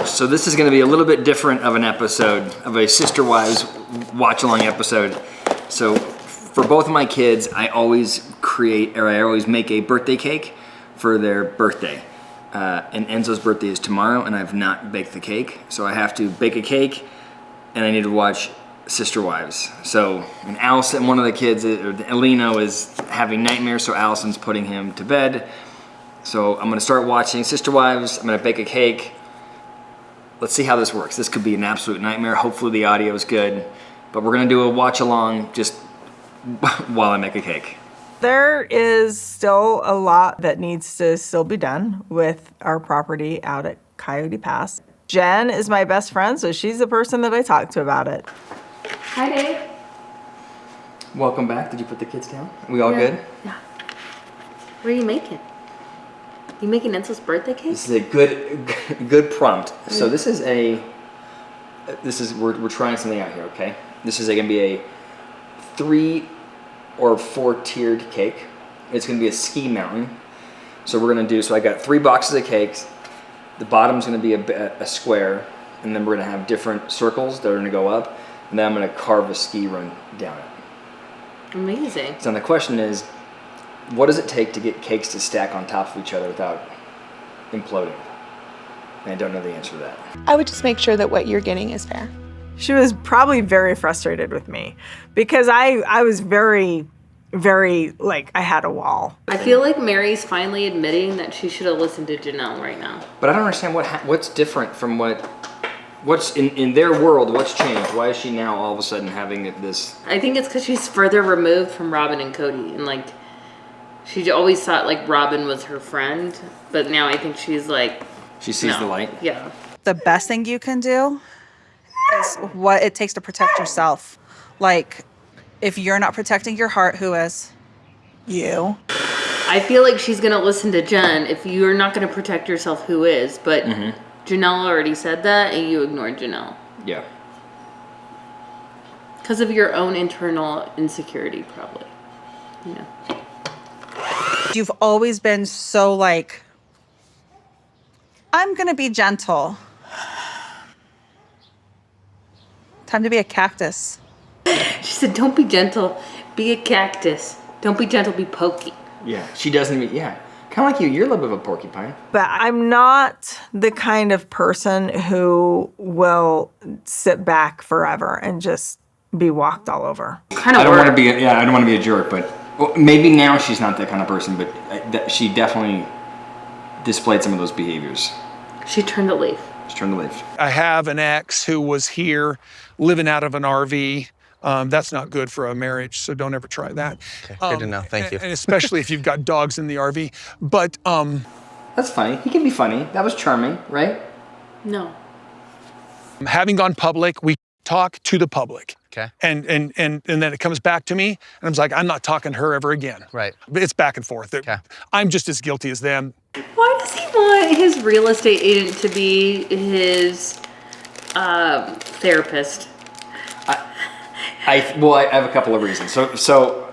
So this is going to be a little bit different of an episode, of a Sister Wives watch-along episode. So for both of my kids, I always make a birthday cake for their birthday. And Enzo's birthday is tomorrow, and I've not baked the cake. So I have to bake a cake, and I need to watch Sister Wives. So, and Allison, one of the kids, Eleno, is having nightmares, so Allison's putting him to bed. So I'm gonna start watching Sister Wives. I'm gonna bake a cake. Let's see how this works. This could be an absolute nightmare. Hopefully the audio is good, but we're gonna do a watch along just while I make a cake. There is still a lot that needs to still be done with our property out at Coyote Pass. Jen is my best friend, so she's the person that I talk to about it. Hi, Dave. Welcome back. Did you put the kids down? Are we all good? Yeah. What are you making? You making Enzo's birthday cake? This is a good prompt. So we're trying something out here, okay? This is gonna be a 3 or 4 tiered cake. It's gonna be a ski mountain. So I got 3 boxes of cakes. The bottom's gonna be a square, and then we're gonna have different circles that are gonna go up, and then I'm gonna carve a ski run down it. Amazing. So the question is, what does it take to get cakes to stack on top of each other without imploding? And I don't know the answer to that. I would just make sure that what you're getting is fair. She was probably very frustrated with me because I was very, very, I had a wall. I feel like Mary's finally admitting that she should have listened to Janelle right now. But I don't understand what's different from what's in their world. What's changed? Why is she now all of a sudden having this? I think it's because she's further removed from Robin and Kody, and she always thought Robin was her friend, but now I think she's she sees the light. Yeah. The best thing you can do is what it takes to protect yourself. If you're not protecting your heart, who is? You. I feel like she's going to listen to Jen. If you're not going to protect yourself, who is? But Janelle already said that, and you ignored Janelle. Yeah. Because of your own internal insecurity, probably. Yeah. You've always been so I'm going to be gentle. Time to be a cactus. She said, don't be gentle, be a cactus. Don't be gentle, be pokey. Yeah, she doesn't even, kind of like you. You're a little bit of a porcupine. But I'm not the kind of person who will sit back forever and just be walked all over. I don't want to be a jerk, but maybe now she's not that kind of person, but she definitely displayed some of those behaviors. She turned a leaf. I have an ex who was here living out of an RV. That's not good for a marriage, so don't ever try that. Okay, good to know. Thank you. And especially if you've got dogs in the RV. But that's funny. He can be funny. That was charming, right? No. Having gone public, we talk to the public. Okay. And then it comes back to me, and I'm just I'm not talking to her ever again. Right. It's back and forth. Okay. I'm just as guilty as them. Why does he want his real estate agent to be his therapist? I have a couple of reasons. So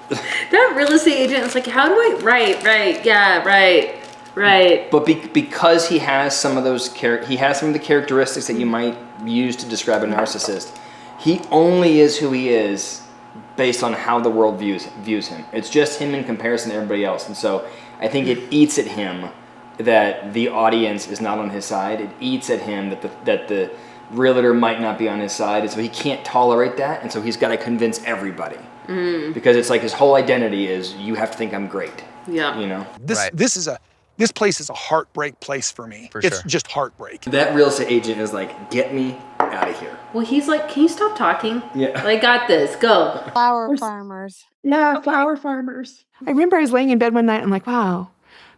that real estate agent is how do I? Right. But because he has some of those he has some of the characteristics that you might use to describe a narcissist. He only is who he is based on how the world views him. It's just him in comparison to everybody else. And so I think it eats at him that the audience is not on his side. It eats at him that the realtor might not be on his side. And so he can't tolerate that. And so he's got to convince everybody. Because it's his whole identity is, you have to think I'm great. Yeah. This place is a heartbreak place for me. It's just heartbreak. That real estate agent is get me out of here. Well, he's can you stop talking? Yeah. I got this. Go. Flower farmers. Yeah, flower farmers. I remember I was laying in bed one night and I'm wow,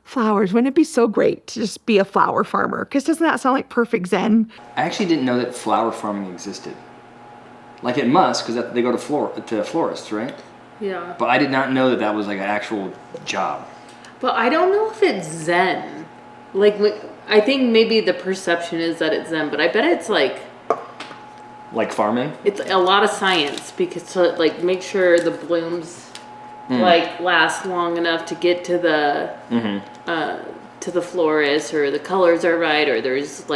flowers. Wouldn't it be so great to just be a flower farmer? Because doesn't that sound like perfect zen? I actually didn't know that flower farming existed. It must, because they go to florists, right? Yeah. But I did not know that was an actual job. But I don't know if it's zen. I think maybe the perception is that it's zen, but I bet it's like farming? It's a lot of science because to make sure the blooms last long enough to get to the florist, or the colors are right, or there's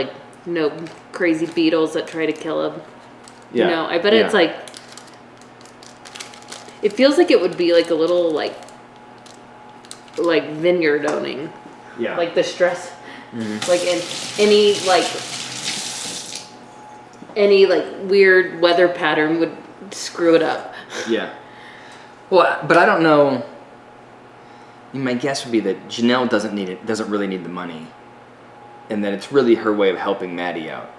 no crazy beetles that try to kill him. Yeah. You know, I bet it's like, it feels like it would be like a little like vineyard owning. Yeah. Like the stress, Mm-hmm. like in any weird weather pattern would screw it up. Yeah. Well, but I don't know. My guess would be that Janelle doesn't really need the money, and that it's really her way of helping Maddie out.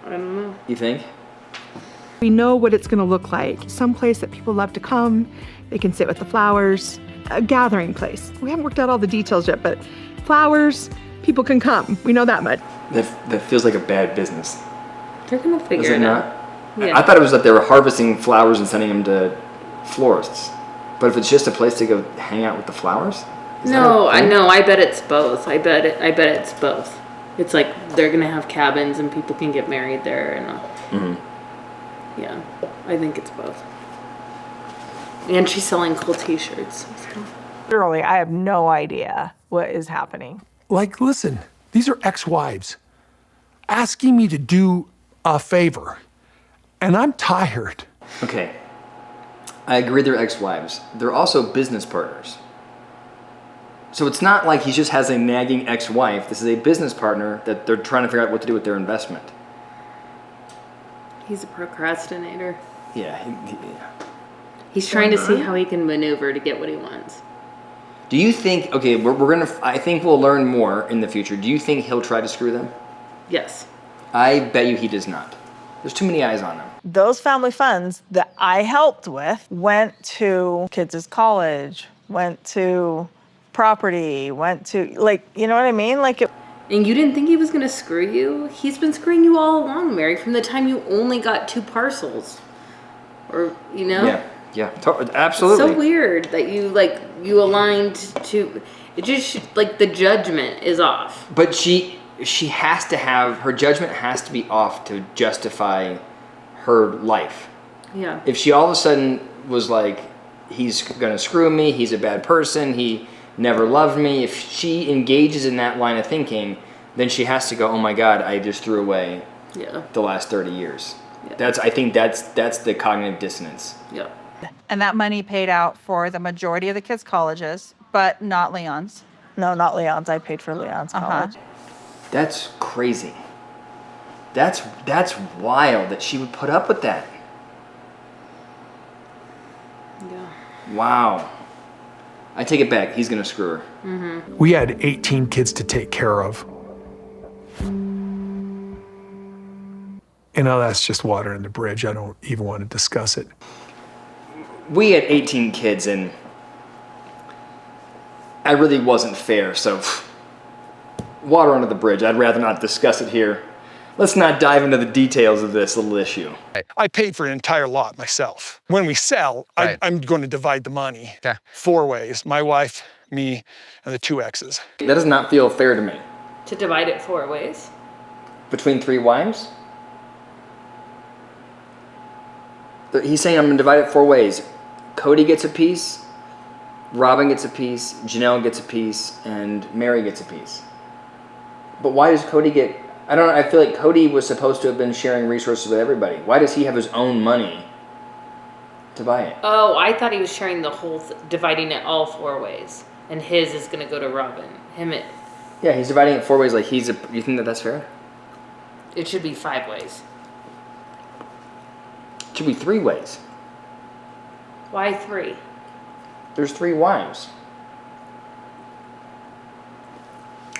I don't know. You think? We know what it's going to look like. Some place that people love to come. They can sit with the flowers. A gathering place. We haven't worked out all the details yet, but flowers, people can come. We know that much. That feels like a bad business. They're gonna figure Is it it not? out. Yeah. I thought it was that they were harvesting flowers and sending them to florists. But if it's just a place to go hang out with the flowers? No, I know. I bet it's both. I bet it's both. It's like they're gonna have cabins and people can get married there, and yeah, I think it's both. And she's selling cool T-shirts. So. Literally, I have no idea what is happening. Like, listen, these are ex-wives asking me to do a favor, and I'm tired. Okay. I agree they're ex-wives. They're also business partners. So it's not like he just has a nagging ex-wife. This is a business partner that they're trying to figure out what to do with their investment. He's a procrastinator. Yeah. He's trying to see how he can maneuver to get what he wants. Do you think, okay, I think we'll learn more in the future. Do you think he'll try to screw them? Yes. I bet you he does not. There's too many eyes on him. Those family funds that I helped with went to kids' college, went to property, went to, like, you know what I mean? Like, And you didn't think he was going to screw you? He's been screwing you all along, Mary, from the time you only got 2 parcels. Or, you know? Yeah, absolutely. So weird that you aligned to, it just, like, the judgment is off. But she has to have, her judgment has to be off to justify her life. Yeah. If she all of a sudden was like, he's gonna screw me, he's a bad person, he never loved me, if she engages in that line of thinking, then she has to go, oh my God, I just threw away the last 30 years. Yeah. I think that's the cognitive dissonance. Yeah. And that money paid out for the majority of the kids' colleges, but not Leon's. no, not Leon's. I paid for Leon's college. That's crazy. That's wild that she would put up with that. Yeah. Wow. I take it back. He's gonna screw her. Mm-hmm. We had 18 kids to take care of. You know, that's just water in the bridge. I don't even want to discuss it. We had 18 kids, and I really wasn't fair, so water under the bridge. I'd rather not discuss it here. Let's not dive into the details of this little issue. I paid for an entire lot myself. When we sell, I'm going to divide the money 4 ways. My wife, me, and the 2 exes. That does not feel fair to me. To divide it 4 ways? Between 3 wives? He's saying I'm going to divide it 4 ways. Kody gets a piece, Robin gets a piece, Janelle gets a piece, and Meri gets a piece. But why does Kody get... I don't know, I feel like Kody was supposed to have been sharing resources with everybody. Why does he have his own money to buy it? Oh, I thought he was sharing the whole, dividing it all 4 ways. And his is going to go to Robin. Yeah, he's dividing it 4 ways like he's a... You think that's fair? It should be 5 ways. It should be 3 ways. Why 3? There's 3 wives.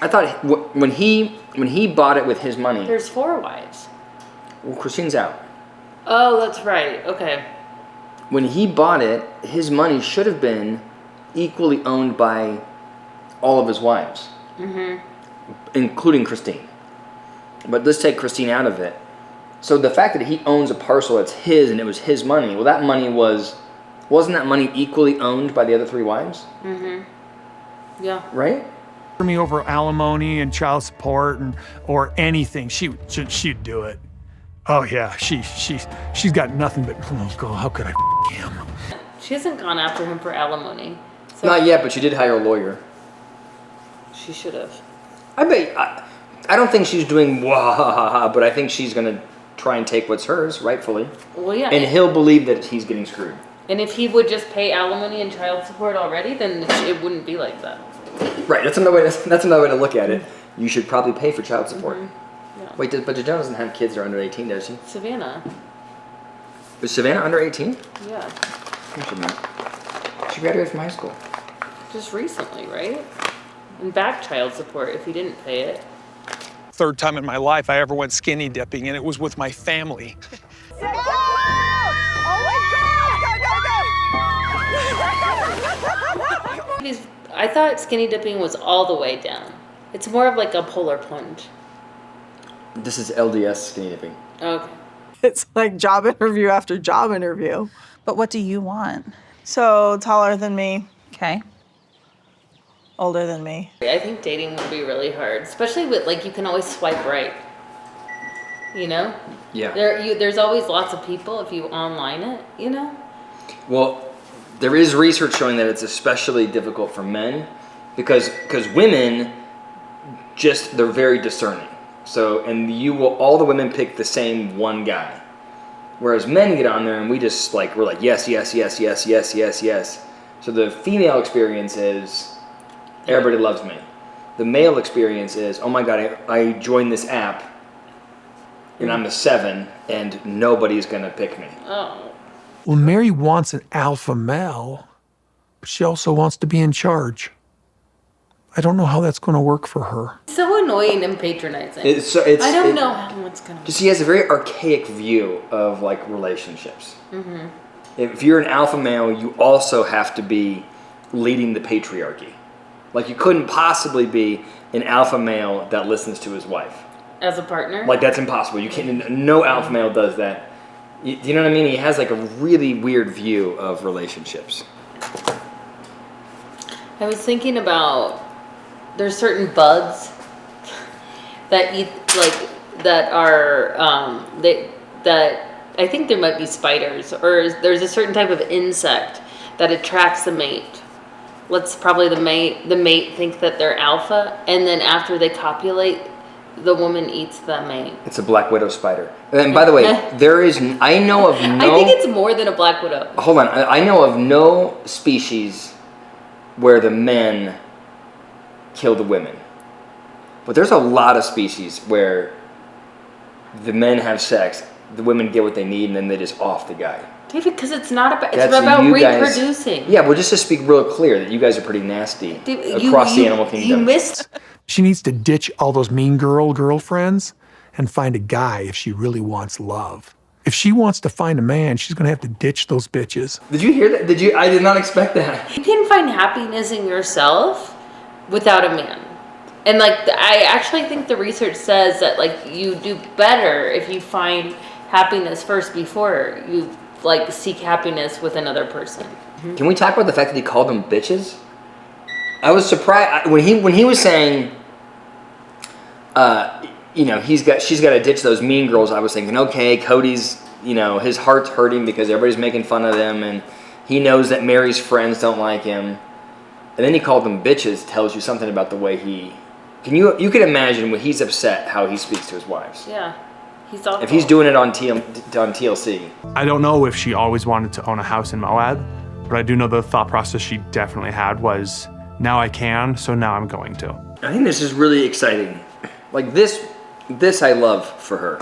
I thought when he bought it with his money... There's 4 wives. Well, Christine's out. Oh, that's right. Okay. When he bought it, his money should have been equally owned by all of his wives. Mm-hmm. Including Christine. But let's take Christine out of it. So the fact that he owns a parcel that's his and it was his money, well, that money wasn't that money equally owned by the other 3 wives? Mm-hmm. Yeah. Right? For me over alimony and child support or anything, she'd do it. Oh yeah, she's got nothing but, oh God, how could I him? She hasn't gone after him for alimony. So Not yet, but she did hire a lawyer. she should have. I bet I don't think she's doing wah, but I think she's going to try and take what's hers, rightfully. Well, yeah. And he'll believe that he's getting screwed. And if he would just pay alimony and child support already, then it wouldn't be like that. Right, that's another way to look at it. You should probably pay for child support. Yeah. Wait, but Janelle doesn't have kids that are under 18, does she? Savannah. Is Savannah under 18? Yeah. She graduated from high school. Just recently, right? And back child support if he didn't pay it. Third time in my life I ever went skinny dipping, and it was with my family. I thought skinny dipping was all the way down. It's more of like a polar plunge. This is LDS skinny dipping. Okay. It's like job interview after job interview. But what do you want? So taller than me, Okay. older than me. I think dating would be really hard, especially with like you can always swipe right. You know? Yeah. There's always lots of people if you online it, you know? Well, there is research showing that it's especially difficult for men because women they're very discerning. So, and all the women pick the same one guy. Whereas men get on there and we're like, yes, yes, yes, yes, yes, yes, yes. So the female experience is, everybody loves me. The male experience is, oh my God, I joined this app and I'm a 7 and nobody's gonna pick me. Oh. Well, Meri wants an alpha male, but she also wants to be in charge. I don't know how that's going to work for her. So annoying and patronizing. I don't know how it's gonna. Just he has a very archaic view of like relationships. Mm-hmm. If you're an alpha male, you also have to be leading the patriarchy. Like you couldn't possibly be an alpha male that listens to his wife. As a partner? Like that's impossible. You can't. No alpha male does that. You know what I mean? He has like a really weird view of relationships. I was thinking about there's certain bugs that eat that I think there might be spiders or there's a certain type of insect that attracts the mate. Let's probably the mate think that they're alpha, and then after they copulate, the woman eats the mate. It's a black widow spider. And by the way, I know of no... I think it's more than a black widow. Hold on. I know of no species where the men kill the women. But there's a lot of species where the men have sex, the women get what they need, and then they just off the guy. David, because it's about reproducing. Yeah, well, just to speak real clear, that you guys are pretty nasty across the animal kingdom. You missed... She needs to ditch all those mean girlfriends and find a guy if she really wants love. If she wants to find a man, she's going to have to ditch those bitches. Did you hear that? I did not expect that. You can find happiness in yourself without a man. And I actually think the research says that you do better if you find happiness first before you seek happiness with another person. Can we talk about the fact that he called them bitches? I was surprised when he was saying, she's got to ditch those mean girls. I was thinking, okay, Kody's, his heart's hurting because everybody's making fun of him, and he knows that Meri's friends don't like him. And then he called them bitches. Tells you something about the way he. You can imagine when he's upset how he speaks to his wives. Yeah, he's awful. If he's doing it on TLC. I don't know if she always wanted to own a house in Moab, but I do know the thought process she definitely had was, now I can, so now I'm going to. I think this is really exciting. This I love for her.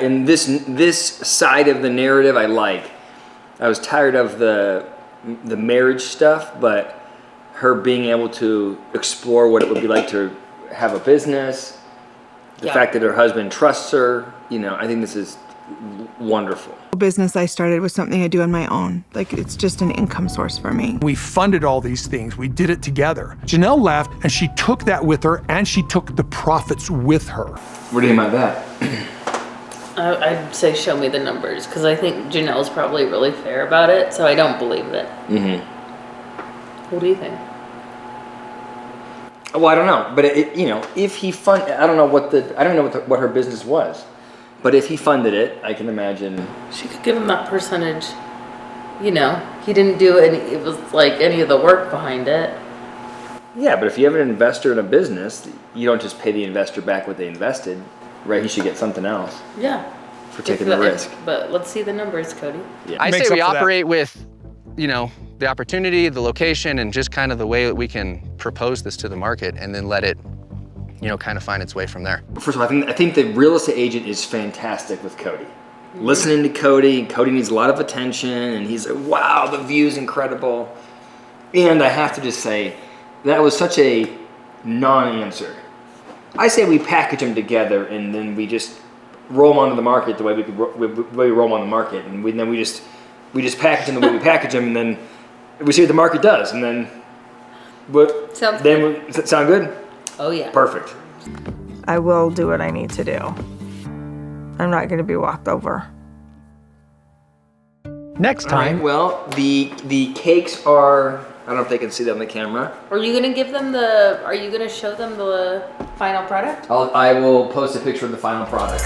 In this side of the narrative I like. I was tired of the marriage stuff, but her being able to explore what it would be like to have a business, the fact that her husband trusts her, I think this is wonderful. The business I started was something I do on my own. It's just an income source for me. We funded all these things. We did it together. Janelle left, and she took that with her, and she took the profits with her. What do you think about that? I'd say show me the numbers, because I think Janelle's probably really fair about it, so I don't believe it. Mm-hmm. What do you think? Well, I don't know, but if he I don't know what her business was. But if he funded it, I can imagine. She could give him that percentage. He didn't do any of the work behind it. Yeah, but if you have an investor in a business, you don't just pay the investor back what they invested, right? He should get something else Yeah. for taking the risk. But let's see the numbers, Kody. Yeah. I Makes say we up for that. operate with, the opportunity, the location, and just kind of the way that we can propose this to the market and then let it, kind of find its way from there. First of all, I think the real estate agent is fantastic with Kody. Listening to Kody needs a lot of attention, and he's like, wow, the view's incredible. And I have to just say, that was such a non-answer. I say we package them together, and then we just roll them onto the market the way we roll them on the market, and then we just package them the way we package them, and then we see what the market does, and then what? Sounds good. Does that sound good? Oh, yeah. Perfect. I will do what I need to do. I'm not going to be walked over. Next time, Well, the cakes are, I don't know if they can see that on the camera. Are you gonna give them are you gonna show them the final product? I will post a picture of the final product.